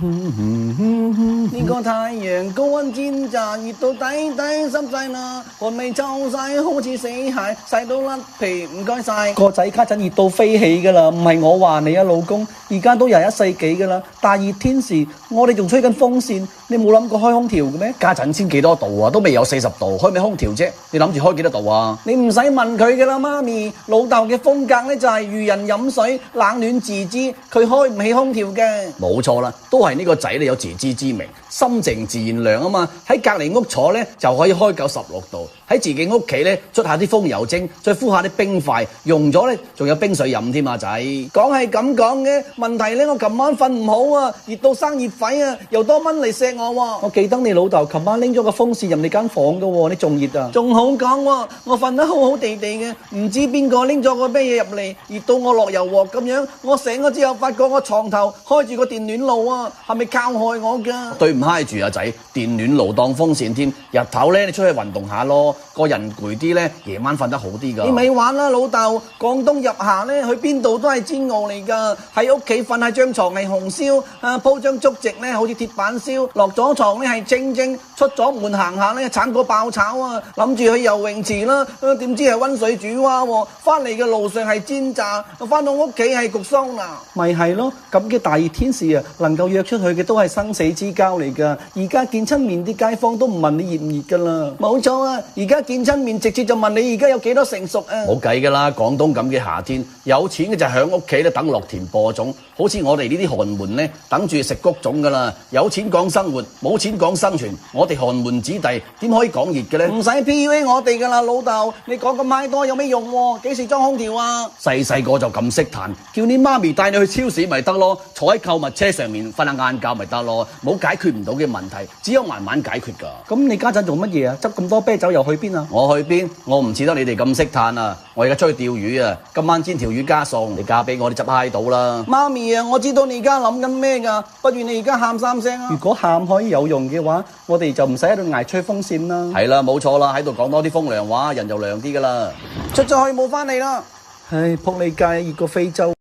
呢個太陽高溫煎炸，熱到底濕晒啦，汗味臭晒，好似死蟹，曬到甩皮，唔該晒。個仔家陣熱到飛起㗎啦，唔係我話你啊，老公，而家都21世紀㗎啦，大熱天時，我哋仲吹緊風扇，你冇諗過開空調嘅咩？家陣先幾多度啊，都未有40度，開咩空調啫？你諗住開幾多度啊？你唔使問佢㗎啦，媽咪，老豆嘅風格呢就係遇人飲水，冷暖自知，佢開唔起空調嘅。冇錯啦，都係呢個仔咧有自知之明，心靜自然涼啊嘛。喺隔離屋坐呢就可以開96度，喺自己屋企呢捽下啲風油精，再敷下啲冰塊，用咗呢仲有冰水飲添啊仔。講係咁講嘅，問題呢我琴晚瞓唔好啊，熱到生熱痱啊，又多蚊嚟錫我喎。我記得你老豆琴晚拎咗個風扇入你間房噶喎，你仲熱啊？仲好講喎，我瞓得好好地地嘅，唔知邊個拎咗個咩嘢入嚟，熱到我落油鑊咁樣。我醒咗之後發覺我床頭開住個電暖爐啊，係咪靠害我㗎？對唔嗨住啊仔，電暖爐當風扇添，日頭呢你出去運動下咯，個人攰啲呢，夜晚瞓得好啲㗎。你咪玩啦老豆，廣東入夏呢，去邊度都係煎熬嚟㗎，喺屋企瞓喺張床係紅燒，鋪張竹席呢好似鐵板燒，落咗床呢係清蒸，出咗門行下呢鏟過爆炒啊，諗住去游泳池啦，點知係溫水煮蛙喎，翻嚟嘅路上係煎炸，翻到屋企係焗桑拿。咪係咯，咁嘅大熱天時啊，能夠約出去嘅都係生死之交嚟㗎。而家見親面啲街坊都唔問你熱唔熱㗎啦。冇錯啊，而家見親面直接就問你而家有幾多成熟啊。冇計㗎啦，廣東咁嘅夏天，有錢嘅就喺屋企咧等落田播種，好似我哋呢啲寒門呢，等住食谷種㗎啦。有錢講生活，冇錢講生存，我哋寒門子弟點可以講熱嘅呢？唔使 PUA 我哋㗎啦，老豆，你講咁閪多有咩用喎？幾時裝空調啊？細個就咁識彈，叫你媽咪帶你去超市咪得咯，坐喺購物車上面瞓下晏覺咪得咯，冇解決唔到嘅問題，只有慢慢解決㗎。咁你家陣做乜嘢啊？執咁多啤酒又去邊啊？我去邊？我唔似得你哋咁識嘆啊！我而家出去釣魚啊！今晚煎條魚加餸，你嫁俾我，你執嗨到啦！媽咪啊，我知道你而家諗緊咩㗎，不如你而家喊3聲啊！如果喊可以有用嘅話，我哋就唔使喺度捱吹風扇啦。係啦，冇錯啦，喺度講多啲風涼話，人就涼啲㗎啦。出咗去冇返嚟啦！唉，仆你街熱過非洲。